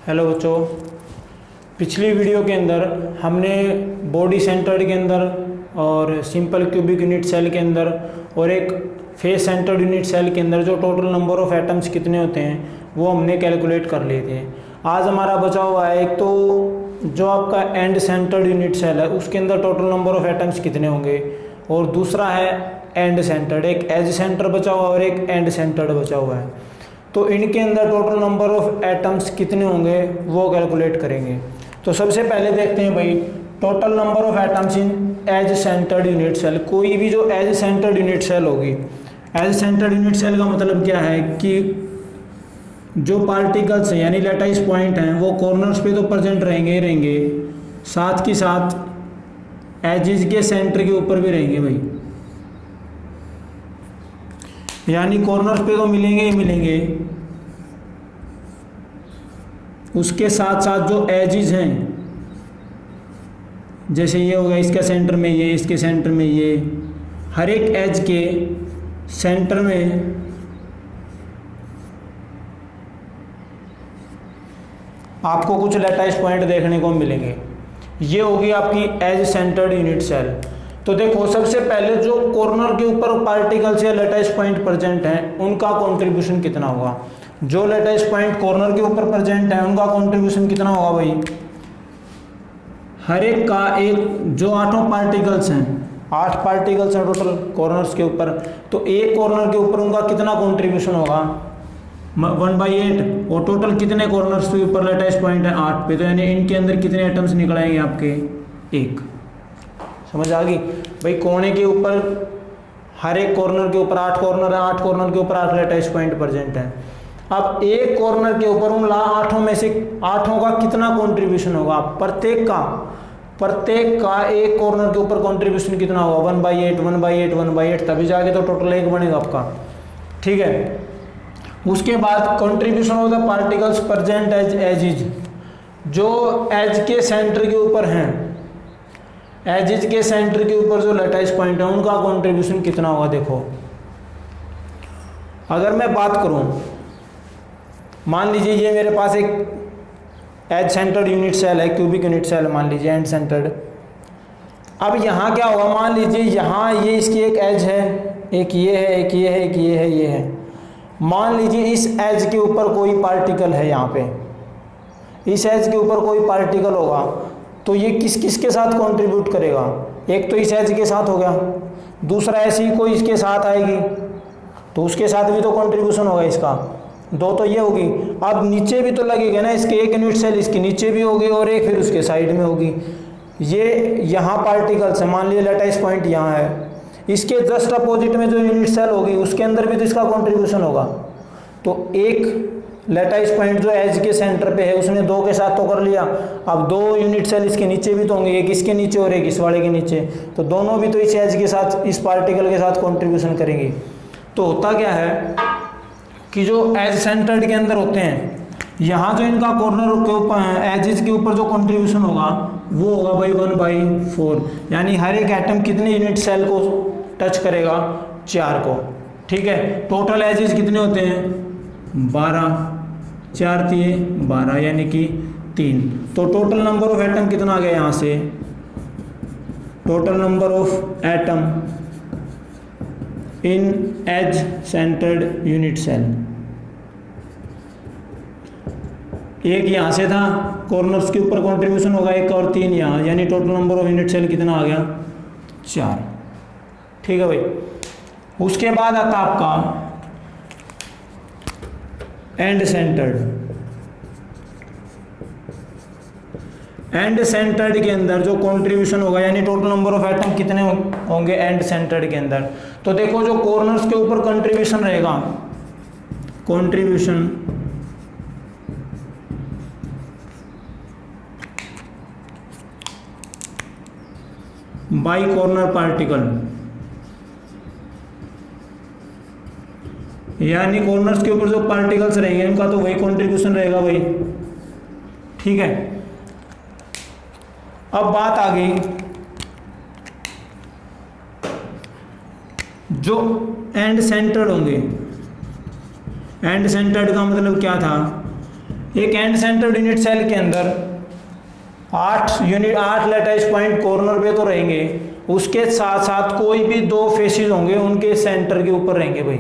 Hello बच्चों, पिछली video के अंदर हमने बॉडी सेंटर्ड के अंदर और सिंपल क्यूबिक यूनिट सेल के अंदर और एक फेस सेंटर्ड यूनिट सेल के अंदर जो टोटल नंबर ऑफ एटम्स कितने होते हैं वो हमने कैलकुलेट कर लिए थे। आज हमारा बचा हुआ है एक तो जो आपका एंड सेंटर्ड यूनिट सेल है उसके अंदर टोटल नंबर ऑफ एटम्स कितने होंगे, और दूसरा है एंड सेंटर्ड, एक एज सेंटर बचा हुआ और एक एंड सेंटर्ड बचा हुआ है। तो इनके अंदर टोटल नंबर ऑफ एटम्स कितने होंगे वो कैलकुलेट करेंगे। तो सबसे पहले देखते हैं भाई total number of atoms in edge centred unit cell. कोई भी जो एज सेंटर्ड यूनिट सेल होगी, एज सेंटर्ड यूनिट सेल का मतलब क्या है कि जो पार्टिकल्स हैं यानी लैटाइस पॉइंट हैं वो कॉर्नर्स पे तो प्रेजेंट रहेंगे, साथ के साथ एजेस के सेंटर के ऊपर भी रहेंगे भाई, यानी कॉर्नर्स पे तो मिलेंगे ही मिलेंगे, उसके साथ साथ जो एजेस हैं जैसे ये होगा इसका सेंटर में ये, इसके सेंटर में ये, हर एक एज के सेंटर में आपको कुछ लैटाइस पॉइंट देखने को मिलेंगे। ये होगी आपकी एज सेंटर्ड यूनिट सेल। तो देखो सबसे पहले जो कॉर्नर के ऊपर पार्टिकल्स या लैटाइस पॉइंट प्रेजेंट हैं उनका कंट्रीब्यूशन कितना होगा। जो लैटाइस पॉइंट कॉर्नर के ऊपर प्रेजेंट है उनका कंट्रीब्यूशन कितना होगा भाई, हर एक का एक, जो 8 पार्टिकल्स हैं, 8 पार्टिकल्स हैं टोटल कॉर्नर्स के ऊपर, तो एक कॉर्नर के ऊपर उनका कितना कंट्रीब्यूशन होगा 1/8। और टोटल कितने कॉर्नर्स के ऊपर लैटाइस पॉइंट है 8 पे, तो यानी इनके अंदर कितने एटम्स निकल आएंगे आपके 1। समझ आ गई भाई। कोने के ऊपर हर एक कॉर्नर के ऊपर 8 कॉर्नर है, 8 कॉर्नर के ऊपर 8 लैटाइस पॉइंट प्रेजेंट है। अब एक कॉर्नर के ऊपर उन 8 में से 8 का कितना कंट्रीब्यूशन होगा, प्रत्येक का एक कॉर्नर के ऊपर कंट्रीब्यूशन कितना होगा 1/8, तभी जाके तो टोटल 1 बनेगा आपका। ठीक है। उसके बाद contribution of the particles present edge edges, जो एज के सेंटर के ऊपर हैं, एजेस के सेंटर के ऊपर जो लैटाइस पॉइंट है उनका कंट्रीब्यूशन कितना होगा। देखो अगर मैं बात करूं, मान लीजिए ये मेरे पास एक एज सेंटर्ड यूनिट सेल है, क्यूबिक यूनिट सेल मान लीजिए एंड सेंटर्ड। अब यहाँ क्या होगा, मान लीजिए यहाँ ये इसकी एक एज है, एक ये है, एक ये है, एक ये है, ये है। मान लीजिए इस एज के ऊपर कोई पार्टिकल है, यहाँ पे इस एज के ऊपर कोई पार्टिकल होगा तो ये किस किस के साथ कंट्रीब्यूट करेगा। एक तो इस एज के साथ हो गया, दूसरा ऐसी ही कोई इसके साथ आएगी तो उसके साथ भी तो कंट्रीब्यूशन होगा इसका, 2 तो ये होगी। अब नीचे भी तो लगेगा ना, इसके एक यूनिट सेल इसके नीचे भी होगी और एक फिर उसके साइड में होगी। ये यहाँ पार्टिकल्स है, मान लीजिए लैटाइस पॉइंट यहाँ है, इसके जस्ट अपोजिट में जो यूनिट सेल होगी उसके अंदर भी तो इसका कंट्रीब्यूशन होगा। तो एक लैटाइस पॉइंट जो एज के सेंटर पे है उसने 2 के साथ तो कर लिया, अब 2 यूनिट सेल इसके नीचे भी तो होंगे, एक इसके नीचे और एक इस वाले के नीचे, तो दोनों भी तो इस एज के साथ, इस पार्टिकल के साथ कंट्रीब्यूशन करेंगे। तो होता क्या है कि जो एज सेंटर्ड के अंदर होते हैं, यहाँ जो इनका कॉर्नर के ऊपर एजेस के ऊपर जो कंट्रीब्यूशन होगा वो होगा भाई 1/4, यानी हर एक एटम कितने यूनिट सेल को टच करेगा, 4 को। ठीक है। टोटल एजेस कितने होते हैं 12, 4 × 12 यानी कि 3। तो टोटल नंबर ऑफ एटम कितना आ गया यहाँ से, total number of atom in edge centred unit cell, एक यहाँ से था कॉर्नर्स के ऊपर कंट्रीब्यूशन होगा 1 और 3 यहाँ, यानी total number of unit cell कितना आ गया 4। ठीक है भाई। उसके बाद आता आपका एंड सेंटर्ड। एंड सेंटर्ड के अंदर जो कंट्रीब्यूशन होगा यानी टोटल नंबर ऑफ एटम कितने होंगे एंड सेंटर्ड के अंदर। तो देखो जो कॉर्नर्स के ऊपर कंट्रीब्यूशन रहेगा, कंट्रीब्यूशन बाई कॉर्नर पार्टिकल, यानी कॉर्नर्स के ऊपर जो पार्टिकल्स रहेंगे उनका तो वही कंट्रीब्यूशन रहेगा भाई। ठीक है। अब बात आ गई जो एंड सेंटर्ड होंगे, एंड सेंटर्ड का मतलब क्या था एक एंड सेंटर्ड यूनिट सेल के अंदर 8 लैटिस पॉइंट कॉर्नर पे तो रहेंगे, उसके साथ साथ कोई भी 2 फेसेस होंगे उनके सेंटर के ऊपर रहेंगे भाई।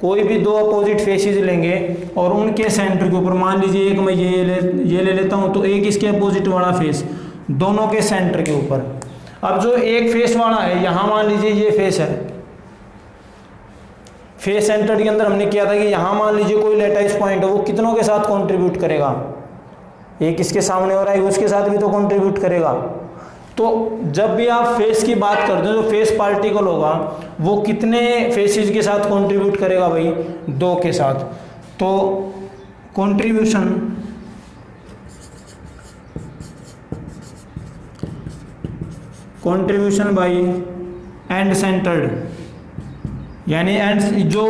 कोई भी 2 अपोजिट फेसेस लेंगे और उनके सेंटर के ऊपर, मान लीजिए एक मैं ये ले लेता हूँ, तो एक इसके अपोजिट वाला फेस, दोनों के सेंटर के ऊपर। अब जो एक फेस वाला है, यहाँ मान लीजिए ये फेस है, फेस सेंटर के अंदर हमने किया था कि यहाँ मान लीजिए कोई लैटिस पॉइंट है, वो कितनों के साथ कंट्रीब्यूट करेगा, एक इसके सामने हो रहा है उसके साथ भी तो कंट्रीब्यूट करेगा। तो जब भी आप फेस की बात करते हो, जो फेस पार्टिकल होगा वो कितने फेसेस के साथ कंट्रीब्यूट करेगा भाई, 2 के साथ। तो कंट्रीब्यूशन बाय एंड सेंटर्ड, यानी एंड जो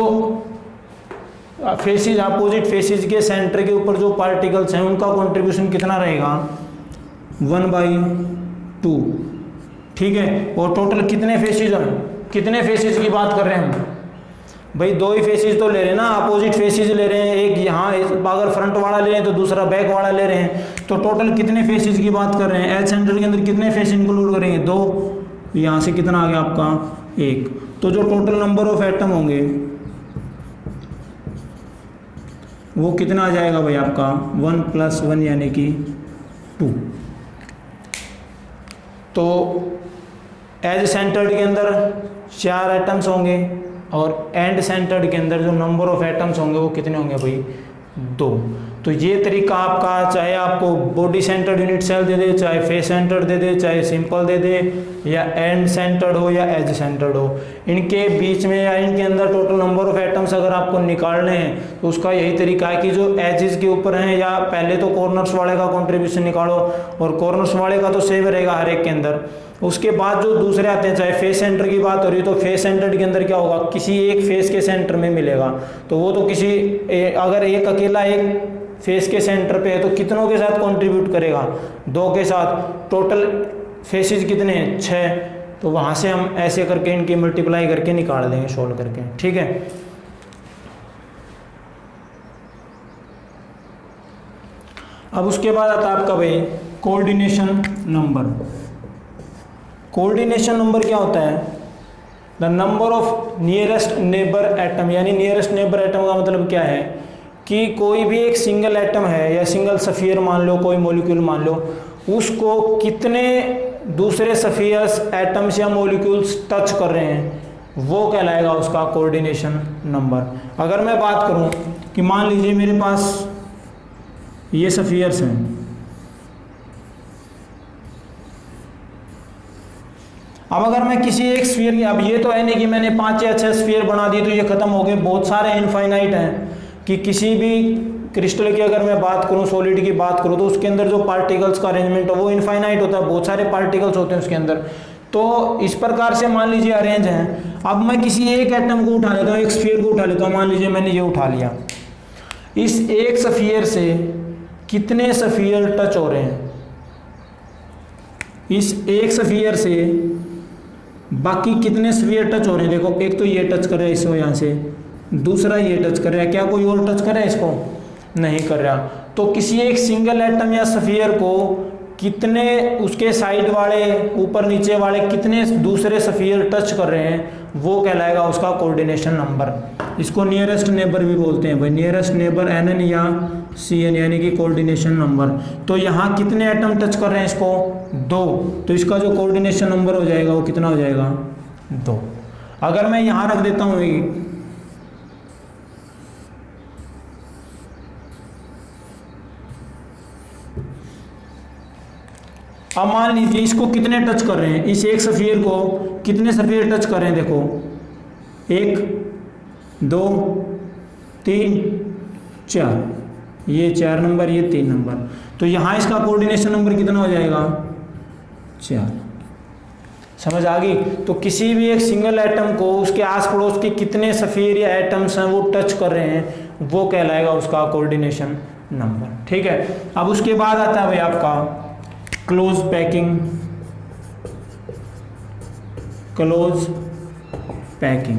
फेसेस अपोजिट फेसेस के सेंटर के ऊपर जो पार्टिकल्स हैं उनका कंट्रीब्यूशन कितना रहेगा, 1/2। ठीक है, और टोटल कितने फेसेस की बात कर रहे हैं हम भाई, 2 ही फेसेस तो ले रहे हैं ना, अपोजिट फेसेस ले रहे हैं, एक यहाँ अगर फ्रंट वाला ले रहे हैं तो दूसरा बैक वाला ले रहे हैं, तो टोटल कितने फेसेस की बात कर रहे हैं, एज सेंटर के अंदर कितने फेस इंक्लूड करेंगे, 2, यहाँ से कितना आ गया आपका 1। तो जो टोटल नंबर ऑफ एटम होंगे वो कितना आ जाएगा भाई आपका 1 + 1 यानी कि 2। तो एज सेंटर्ड के अंदर 4 एटम्स होंगे और एंड सेंटर्ड के अंदर जो नंबर ऑफ एटम्स होंगे वो कितने होंगे भाई, 2। तो ये तरीका आपका, चाहे आपको बॉडी सेंटर्ड यूनिट सेल दे दे, चाहे फेस सेंटर्ड दे दे, चाहे सिंपल दे दे, या एंड सेंटर्ड हो या एज सेंटर्ड हो, इनके बीच में या इनके अंदर टोटल नंबर ऑफ एटम्स अगर आपको निकालने हैं तो उसका यही तरीका है कि जो एजेस के ऊपर हैं, या पहले तो कॉर्नर्स वाले का कंट्रीब्यूशन निकालो, और कॉर्नर्स वाले का तो सेम रहेगा हर एक के अंदर। उसके बाद जो दूसरे आते हैं, चाहे फेस सेंटर की बात हो रही है तो फेस सेंटर के अंदर क्या होगा, किसी एक फेस के सेंटर में मिलेगा, तो वो तो अगर एक अकेला एक फेस के सेंटर पे है तो कितनों के साथ कंट्रीब्यूट करेगा, 2 के साथ। टोटल फेसेस कितने हैं, 6, तो वहाँ से हम ऐसे करके इनकी मल्टीप्लाई करके निकाल देंगे सोल्व करके। ठीक है, अब उसके बाद आता है आपका भाई कोऑर्डिनेशन नंबर। कोऑर्डिनेशन नंबर क्या होता है, the number of nearest neighbour atom, यानी नियरेस्ट नेबर एटम का मतलब क्या है कि कोई भी एक सिंगल एटम है या सिंगल सफियर मान लो, कोई मॉलिक्यूल मान लो, उसको कितने दूसरे सफियर्स एटम्स या मॉलिक्यूल्स टच कर रहे हैं, वो कहलाएगा उसका कोऑर्डिनेशन नंबर। अगर मैं बात करूं कि मान लीजिए मेरे पास ये सफियर्स हैं, अब अगर मैं किसी एक स्फीयर की, अब ये तो है नहीं कि मैंने 5 या 6 स्फीयर बना दिए तो ये खत्म हो गए, बहुत सारे इनफाइनाइट हैं कि किसी भी क्रिस्टल की अगर मैं बात करूं, सॉलिड की बात करूं, तो उसके अंदर जो पार्टिकल्स का अरेंजमेंट है वो इनफाइनाइट होता है, बहुत सारे पार्टिकल्स होते हैं उसके अंदर। तो इस प्रकार से मान लीजिए अरेंज हैं। अब मैं किसी एक एटम को उठा लेता हूँ, एक स्फीयर को उठा लेता हूँ, मान लीजिए मैंने ये उठा लिया, इस एक सफियर से कितने सफियर टच हो रहे हैं, इस एक सफियर से बाकी कितने सफियर टच हो रहे हैं। देखो, एक तो ये टच कर रहा है इसको यहाँ से, दूसरा ये टच कर रहा है, क्या कोई और टच कर रहा है इसको, नहीं कर रहा। तो किसी एक सिंगल एटम या सफियर को कितने उसके साइड वाले, ऊपर नीचे वाले कितने दूसरे सफियर टच कर रहे हैं, वो कहलाएगा उसका कोऑर्डिनेशन नंबर। इसको नियरेस्ट नेबर भी बोलते हैं भाई, नियरेस्ट नेबर NN या CN, यानी कि कोऑर्डिनेशन नंबर। तो यहाँ कितने एटम टच कर रहे हैं इसको, 2, तो इसका जो कोऑर्डिनेशन नंबर हो जाएगा वो कितना हो जाएगा, 2। अगर मैं यहाँ रख देता हूँ, अब मान लीजिए इसको कितने टच कर रहे हैं, इस एक सफियर को कितने सफियर टच कर रहे हैं, देखो 1 2 3 4, ये 4 नंबर, ये 3 नंबर, तो यहाँ इसका कोऑर्डिनेशन नंबर कितना हो जाएगा, 4। समझ आ गई। तो किसी भी एक सिंगल एटम को उसके आस पड़ोस के कितने सफियर या एटम्स हैं वो टच कर रहे हैं, वो कहलाएगा उसका कोऑर्डिनेशन नंबर। ठीक है, अब उसके बाद आता है भाई आपका close packing. Close packing,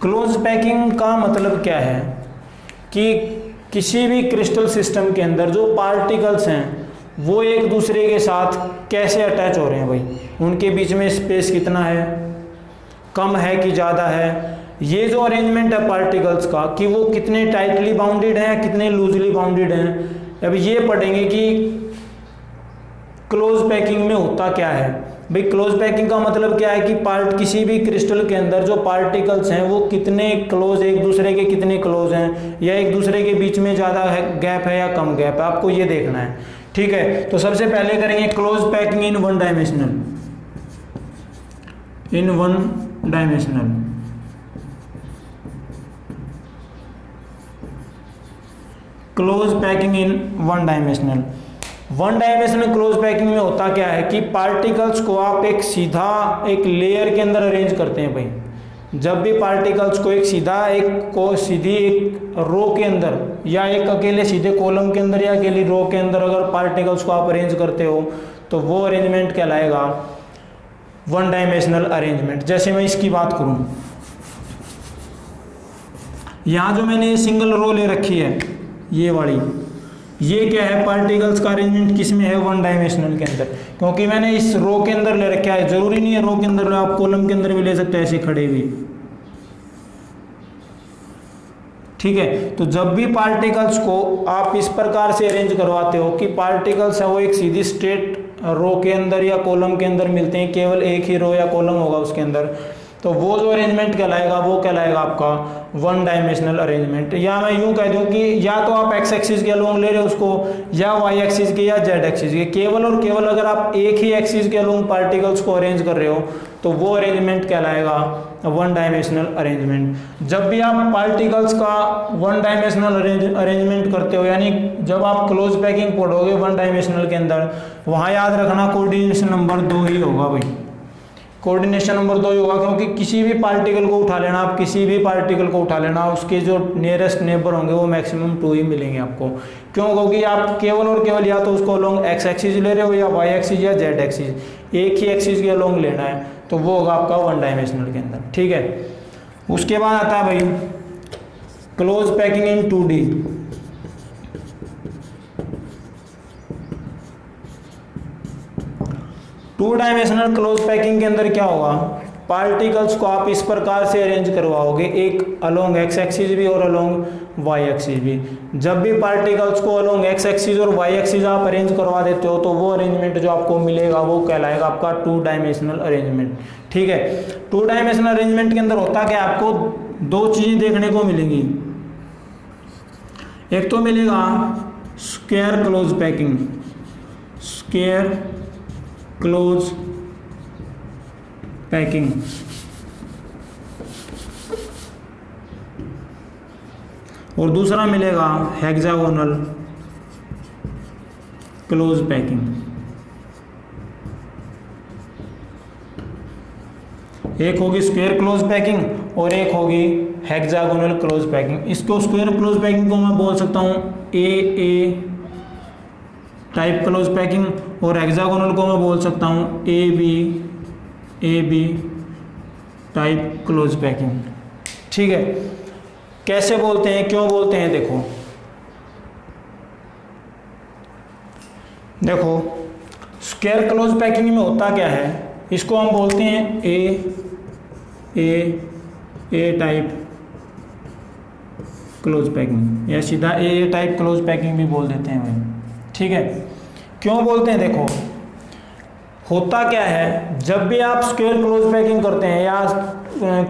close packing का मतलब क्या है कि किसी भी क्रिस्टल सिस्टम के अंदर जो पार्टिकल्स हैं वो एक दूसरे के साथ कैसे अटैच हो रहे हैं भाई, उनके बीच में स्पेस कितना है, कम है कि ज़्यादा है, ये जो अरेंजमेंट है पार्टिकल्स का कि वो कितने टाइटली बाउंडेड हैं कितने लूजली बाउंडेड हैं। अब ये पढ़ेंगे कि क्लोज पैकिंग में होता क्या है भाई। क्लोज पैकिंग का मतलब क्या है कि किसी भी क्रिस्टल के अंदर जो पार्टिकल्स हैं वो कितने क्लोज, एक दूसरे के कितने क्लोज हैं, या एक दूसरे के बीच में ज़्यादा गैप है या कम गैप है, आपको ये देखना है। ठीक है, तो सबसे पहले करेंगे close packing in one dimensional. Close packing in one dimensional. One dimensional close packing में होता क्या है कि पार्टिकल्स को आप एक लेयर के अंदर अरेंज करते हैं भाई। जब भी पार्टिकल्स को सीधी एक रो के अंदर या एक अकेले सीधे कॉलम के अंदर या अकेली रो के अंदर अगर पार्टिकल्स को आप अरेंज करते हो तो वो अरेंजमेंट कहलाएगा वन डायमेंशनल अरेंजमेंट। जैसे मैं इसकी बात करूं, यहां जो मैंने सिंगल रो ले रखी है ये वाली, ये क्या है, पार्टिकल्स का अरेंजमेंट किस में है, वन डायमेंशनल के अंदर, क्योंकि मैंने इस रो के अंदर ले रखा है। जरूरी नहीं है रो के अंदर, आप कॉलम के अंदर भी ले सकते हैं ऐसे खड़े हुए। ठीक है, तो जब भी पार्टिकल्स को आप इस प्रकार से अरेंज करवाते हो कि पार्टिकल्स है वो एक सीधी स्ट्रेट रो के अंदर या कॉलम के अंदर मिलते हैं, केवल एक ही रो या कॉलम होगा उसके अंदर, तो वो जो अरेंजमेंट कहलाएगा वो कहलाएगा आपका वन डायमेंशनल अरेंजमेंट। या मैं यूं कह दूं कि या तो आप एक्स एक्सिस के अलोंग ले रहे हो उसको, या वाई एक्सिस के या जेड एक्सिस के, केवल और केवल अगर आप एक ही एक्सिस के अलोंग पार्टिकल्स को अरेंज कर रहे हो तो वो अरेंजमेंट कहलाएगा वन डायमेंशनल अरेंजमेंट। जब भी आप पार्टिकल्स का वन डायमेंशनल अरेंजमेंट करते हो, यानी जब आप क्लोज पैकिंग पढ़ोगे वन डायमेंशनल के अंदर, वहाँ याद रखना कोऑर्डिनेशन नंबर 2 ही होगा भाई। कोऑर्डिनेशन नंबर 2 ही होगा, क्योंकि किसी भी पार्टिकल को उठा लेना, आप किसी भी पार्टिकल को उठा लेना, उसके जो नियरेस्ट नेबर होंगे वो मैक्सिमम 2 ही मिलेंगे आपको। क्यों? क्योंकि आप केवल और केवल या तो उसको अलोंग एक्स एक्सिस ले रहे हो या वाई एक्सिस या जेड एक्सिस, एक ही एक्सिस के अलोंग लेना है, तो वो होगा आपका वन डायमेंशनल के अंदर। ठीक है, उसके बाद आता है भाई close packing in 2D। Two dimensional close packing के अंदर क्या होगा, पार्टिकल्स को आप इस प्रकार से अरेंज करवाओगे, एक अलोंग एक्स एक्सिस भी और अलोंग वाई एक्सिस भी। जब भी पार्टिकल्स को अलोंग एक्स एक्सिस और वाई एक्सिस आप अरेंज करवा देते हो तो वो अरेंजमेंट जो आपको मिलेगा वो कहलाएगा आपका टू डायमेंशनल अरेंजमेंट। ठीक है, टू डायमेंशनल अरेंजमेंट के अंदर होता क्या, आपको 2 चीजें देखने को मिलेंगी। एक तो मिलेगा square close packing, square close packing, और दूसरा मिलेगा हेक्सागोनल क्लोज पैकिंग। एक होगी स्क्वायर क्लोज पैकिंग और एक होगी हेक्सागोनल क्लोज पैकिंग। इसको स्क्वायर क्लोज पैकिंग को मैं बोल सकता हूँ ए टाइप क्लोज पैकिंग, और हेक्सागोनल को मैं बोल सकता हूँ A B type close packing. ठीक है, कैसे बोलते हैं, क्यों बोलते हैं, देखो स्क्वायर क्लोज पैकिंग में होता क्या है, इसको हम बोलते हैं ए टाइप क्लोज पैकिंग, या सीधा ए टाइप क्लोज पैकिंग भी बोल देते हैं भाई। ठीक है, क्यों बोलते हैं, देखो होता क्या है, जब भी आप स्क्वायर क्लोज पैकिंग करते हैं या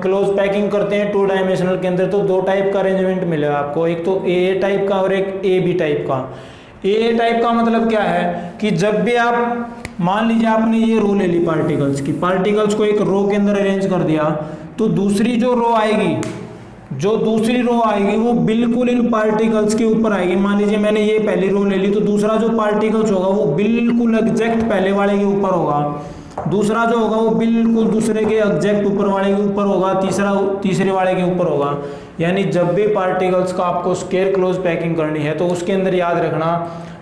क्लोज पैकिंग करते हैं टू डायमेंशनल के अंदर, तो 2 टाइप का अरेंजमेंट मिलेगा आपको, एक तो ए टाइप का और एक ए बी टाइप का। ए टाइप का मतलब क्या है कि जब भी आप मान लीजिए आपने ये रो ले ली पार्टिकल्स की, पार्टिकल्स को एक रो के अंदर अरेंज कर दिया, तो दूसरी जो रो आएगी वो बिल्कुल इन पार्टिकल्स के ऊपर आएगी। मान लीजिए मैंने ये पहली रो ले ली, तो दूसरा जो पार्टिकल्स होगा वो बिल्कुल एग्जैक्ट पहले वाले के ऊपर होगा, दूसरा जो होगा वो बिल्कुल दूसरे के एग्जैक्ट ऊपर वाले के ऊपर होगा, तीसरे वाले के ऊपर होगा। यानी जब भी पार्टिकल्स का आपको स्क्वायर क्लोज पैकिंग करनी है तो उसके अंदर याद रखना,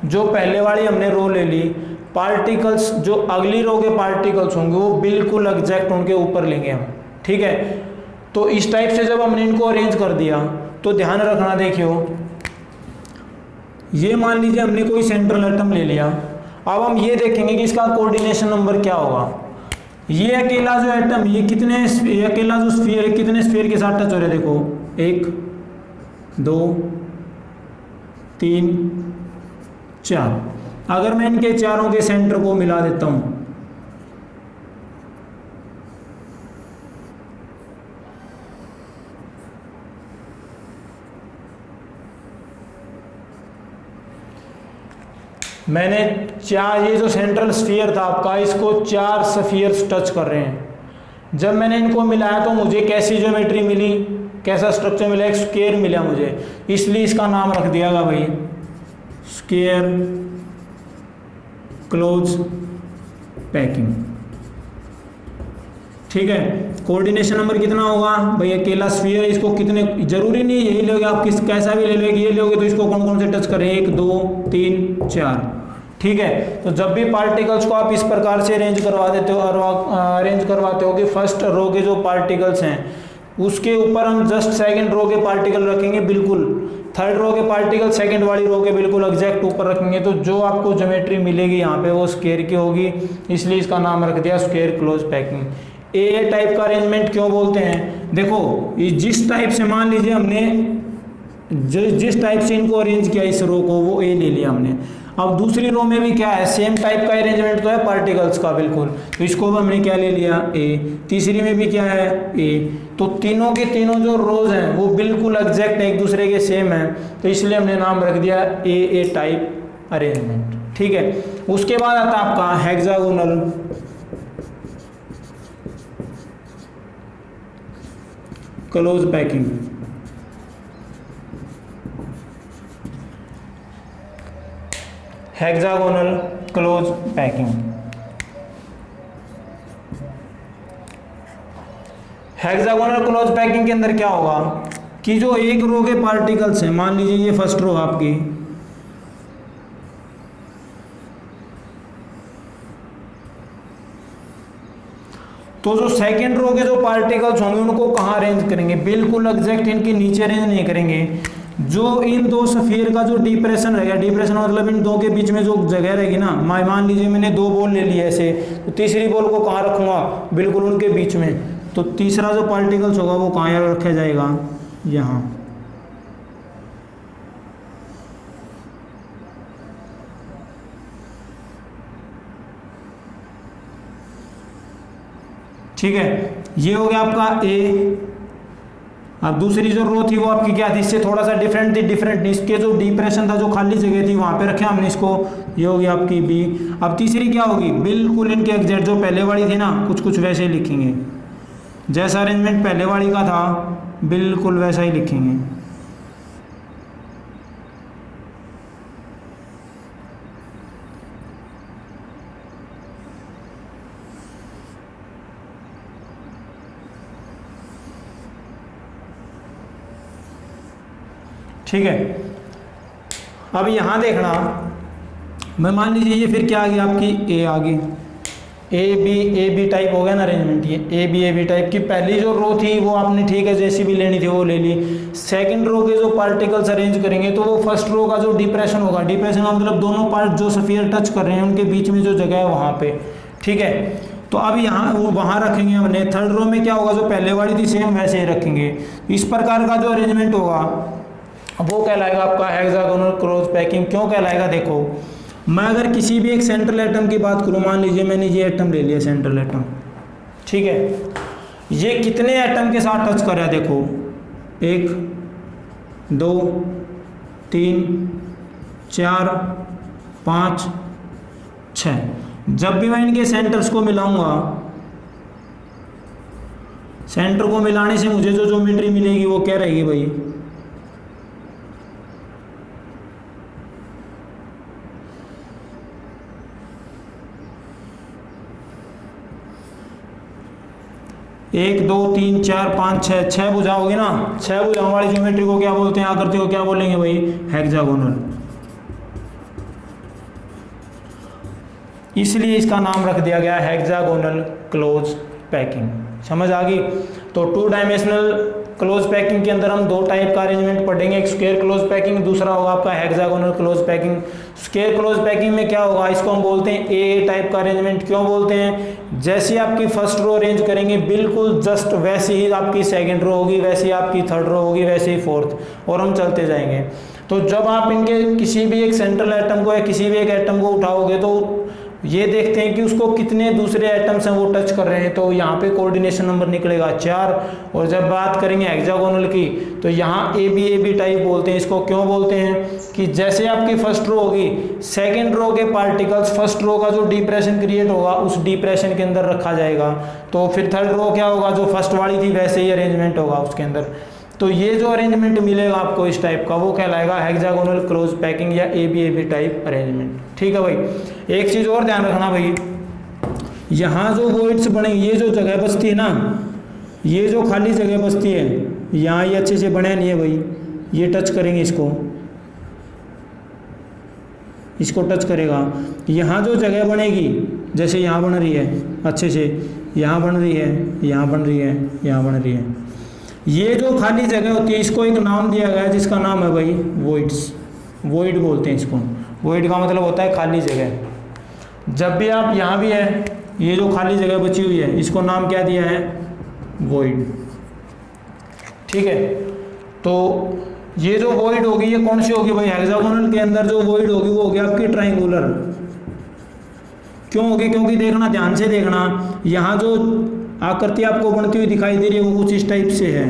जो पहले वाली हमने रो ले ली, पार्टिकल्स जो अगली रो के पार्टिकल्स होंगे वो बिल्कुल एग्जैक्ट उनके ऊपर लेंगे हम। ठीक है, तो इस टाइप से जब हमने इनको अरेंज कर दिया तो ध्यान रखना, देखियो ये मान लीजिए हमने कोई सेंट्रल एटम ले लिया। अब हम ये देखेंगे कि इसका कोऑर्डिनेशन नंबर क्या होगा। ये अकेला जो एटम, ये अकेला जो स्फीयर है कितने स्फीयर के साथ टच हो रहा है, देखो 1 2 3 4। अगर मैं इनके चारों के सेंटर को मिला देता हूं, मैंने ये जो सेंट्रल स्फीयर था आपका, इसको 4 स्फीयर्स टच कर रहे हैं। जब मैंने इनको मिलाया तो मुझे कैसी ज्योमेट्री मिली, कैसा स्ट्रक्चर मिला, एक स्क्वायर मिला मुझे, इसलिए इसका नाम रख दिया गया भाई स्क्वायर क्लोज पैकिंग। ठीक है, कोऑर्डिनेशन नंबर कितना होगा भाई, अकेला स्फीयर है, इसको कितने, जरूरी नहीं यही लोगे आप, कैसा भी ले लोगे, ये लोगे तो इसको कौन कौन से टच करें, 1 2 3 4। ठीक है, तो जब भी पार्टिकल्स को आप इस प्रकार से अरेंज करवाते हो कि फर्स्ट रो के जो पार्टिकल्स हैं उसके ऊपर हम जस्ट सेकंड रो के पार्टिकल रखेंगे, बिल्कुल थर्ड रो के पार्टिकल सेकंड वाली रो के बिल्कुल एग्जैक्ट ऊपर रखेंगे, तो जो आपको ज्योमेट्री मिलेगी यहाँ पे वो स्क्वायर की होगी, इसलिए इसका नाम रख दिया स्क्वायर क्लोज पैकिंग। ए टाइप का अरेंजमेंट क्यों बोलते हैं, देखो जिस टाइप से मान लीजिए हमने जिस टाइप से इनको अरेंज किया इस रो को, वो ए ले लिया हमने। अब दूसरी रो में भी क्या है, सेम टाइप का अरेंजमेंट तो है पार्टिकल्स का बिल्कुल, तो इसको भी हमने क्या ले लिया ए। तीसरी में भी क्या है ए, तो तीनों के तीनों जो रोज हैं वो बिल्कुल एग्जैक्ट एक दूसरे के सेम हैं, तो इसलिए हमने नाम रख दिया ए टाइप अरेंजमेंट। ठीक है, उसके बाद आता है आपका hexagonal close packing. Hexagonal close packing. Hexagonal close packing के अंदर क्या होगा कि जो एक रो के पार्टिकल्स हैं, मान लीजिए ये फर्स्ट रो आपकी, तो जो सेकंड रो के जो पार्टिकल्स होंगे उनको कहाँ अरेंज करेंगे, बिल्कुल एग्जैक्ट इनके नीचे अरेंज नहीं करेंगे। जो इन दो स्फीयर का जो डिप्रेशन रहेगा, डिप्रेशन मतलब इन दो के बीच में जो जगह रहेगी ना, मान लीजिए मैंने 2 बॉल ले लिए ऐसे, तो तीसरी बॉल को कहाँ रखूंगा, बिल्कुल उनके बीच में, तो तीसरा जो पार्टिकल्स होगा वो कहाँ रखा जाएगा, यहाँ। ठीक है, ये हो गया आपका ए। अब दूसरी जो रो थी वो आपकी क्या थी, इससे थोड़ा सा डिफरेंट थी, इसके जो डिप्रेशन था, जो खाली जगह थी वहां पे रखे हमने इसको, ये होगी आपकी बी। अब तीसरी क्या होगी, बिल्कुल इनके एग्जैक्ट जो पहले वाली थी ना, कुछ वैसे ही लिखेंगे, जैसा अरेंजमेंट पहले वाली का था बिल्कुल वैसा ही लिखेंगे। ठीक है, अब यहाँ देखना, मैं मान लीजिए ये फिर क्या आ गई आपकी ए आ गई, ए बी टाइप हो गया ना अरेंजमेंट, ये ए बी टाइप की पहली जो रो थी वो आपने ठीक है जैसी भी लेनी थी वो ले ली। सेकंड रो के जो पार्टिकल्स अरेंज करेंगे तो वो फर्स्ट रो का जो डिप्रेशन होगा, डिप्रेशन का मतलब दोनों पार्ट जो स्फीयर टच कर रहे हैं उनके बीच में जो जगह है वहाँ पे। ठीक है, तो अब यहाँ वो वहाँ रखेंगे हमने। थर्ड रो में क्या होगा, जो पहले वाली थी सेम वैसे ही रखेंगे। इस प्रकार का जो अरेंजमेंट होगा वो कहलाएगा आपका हेक्सागोनल क्लोज पैकिंग। क्यों कहलाएगा, देखो मैं अगर किसी भी एक सेंट्रल एटम की बात करूँ, मान लीजिए मैंने ये एटम ले लिया सेंट्रल एटम, ठीक है, ये कितने एटम के साथ टच कर रहा है, देखो 1 2 3 4 5 6। जब भी मैं इनके सेंटर्स को मिलाऊंगा, सेंटर को मिलाने से मुझे जो ज्योमेट्री मिलेगी वो क्या रहेगी भाई, एक 2 3 4 5 6 भुजा होगी ना, 6 भुजाओं वाली ज्योमेट्री को क्या बोलते हैं, आकृति को क्या बोलेंगे भाई, हेक्सागोनल। इसलिए इसका नाम रख दिया गया हेक्सागोनल क्लोज पैकिंग। समझ आ गई। तो 2 डायमेंशनल क्लोज पैकिंग के अंदर हम दो टाइप का अरेंजमेंट पढ़ेंगे, एक स्क्वायर क्लोज पैकिंग, दूसरा होगा आपका hexagonal close packing. Square close packing में क्या होगा, इसको हम बोलते हैं ए टाइप का अरेंजमेंट। क्यों बोलते हैं, जैसे आपकी फर्स्ट रो अरेंज करेंगे बिल्कुल जस्ट वैसे ही आपकी सेकंड रो होगी, वैसे ही आपकी थर्ड रो होगी, वैसे ही फोर्थ, और हम चलते जाएंगे। तो जब आप इनके किसी भी एक सेंट्रल एटम को या किसी भी एक एटम को उठाओगे तो ये देखते हैं कि उसको कितने दूसरे एटम्स हैं वो टच कर रहे हैं, तो यहाँ पे कोऑर्डिनेशन नंबर निकलेगा 4। और जब बात करेंगे हेक्सागोनल की तो यहाँ ए बी टाइप बोलते हैं इसको। क्यों बोलते हैं कि जैसे आपकी फर्स्ट रो होगी, सेकंड रो के पार्टिकल्स फर्स्ट रो का जो डिप्रेशन क्रिएट होगा उस डिप्रेशन के अंदर रखा जाएगा, तो फिर थर्ड रो क्या होगा, जो फर्स्ट वाली थी वैसे ही अरेंजमेंट होगा उसके अंदर। तो ये जो अरेंजमेंट मिलेगा आपको इस टाइप का वो कहलाएगा हेक्सागोनल क्लोज पैकिंग या ए बी टाइप अरेंजमेंट। ठीक है भाई। एक चीज़ और ध्यान रखना भाई, यहाँ जो वॉइड्स बने, ये जो जगह बचती है ना, ये जो खाली जगह बचती है यहाँ, ये अच्छे से बने नहीं है भाई, ये टच करेंगे इसको टच करेगा, यहाँ जो जगह बनेगी जैसे यहाँ बन रही है अच्छे से, यहाँ बन रही है, यहाँ बन रही है, यहाँ बन रही है, ये जो खाली जगह होती है इसको एक नाम दिया गया है जिसका नाम है भाई वॉइड्स। वॉइड बोलते हैं इसको। वॉइड का मतलब होता है खाली जगह। जब भी आप यहाँ भी है, ये जो खाली जगह बची हुई है इसको नाम क्या दिया है, वॉइड। ठीक है। तो ये जो वॉइड होगी ये कौन सी होगी भाई, हेक्सागोनल के अंदर जो वॉइड होगी वो होगी आपकी ट्रायंगुलर। क्यों होगी, क्योंकि देखना, ध्यान से देखना, यहाँ जो आकृति आपको बनती हुई दिखाई दे रही है वो कुछ इस टाइप से है,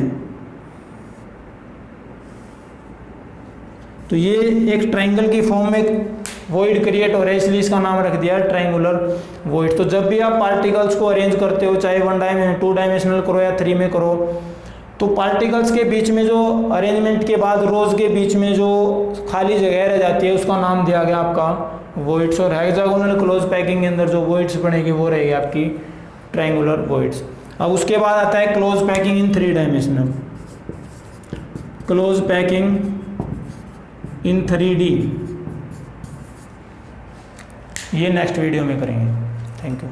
तो ये एक ट्रायंगल की फॉर्म में वॉइड क्रिएट हो रहा है, इसलिए इसका नाम रख दिया ट्रायंगुलर वॉइड। तो जब भी आप पार्टिकल्स को अरेंज करते हो, चाहे 1 डायमेंशन 2 डायमेंशनल करो या 3 में करो, तो पार्टिकल्स के बीच में जो अरेंजमेंट के बाद रोज के बीच में जो खाली जगह रह जाती है उसका नाम दिया गया आपका वॉइड्स। और हेक्सागोनल क्लोज पैकिंग के अंदर जो वॉइड्स बनेगी वो रहेगी आपकी ट्रायंगुलर वॉइड्स। अब उसके बाद आता है close packing in 3 dimensional. Close packing in 3D, ये नेक्स्ट वीडियो में करेंगे। Thank you.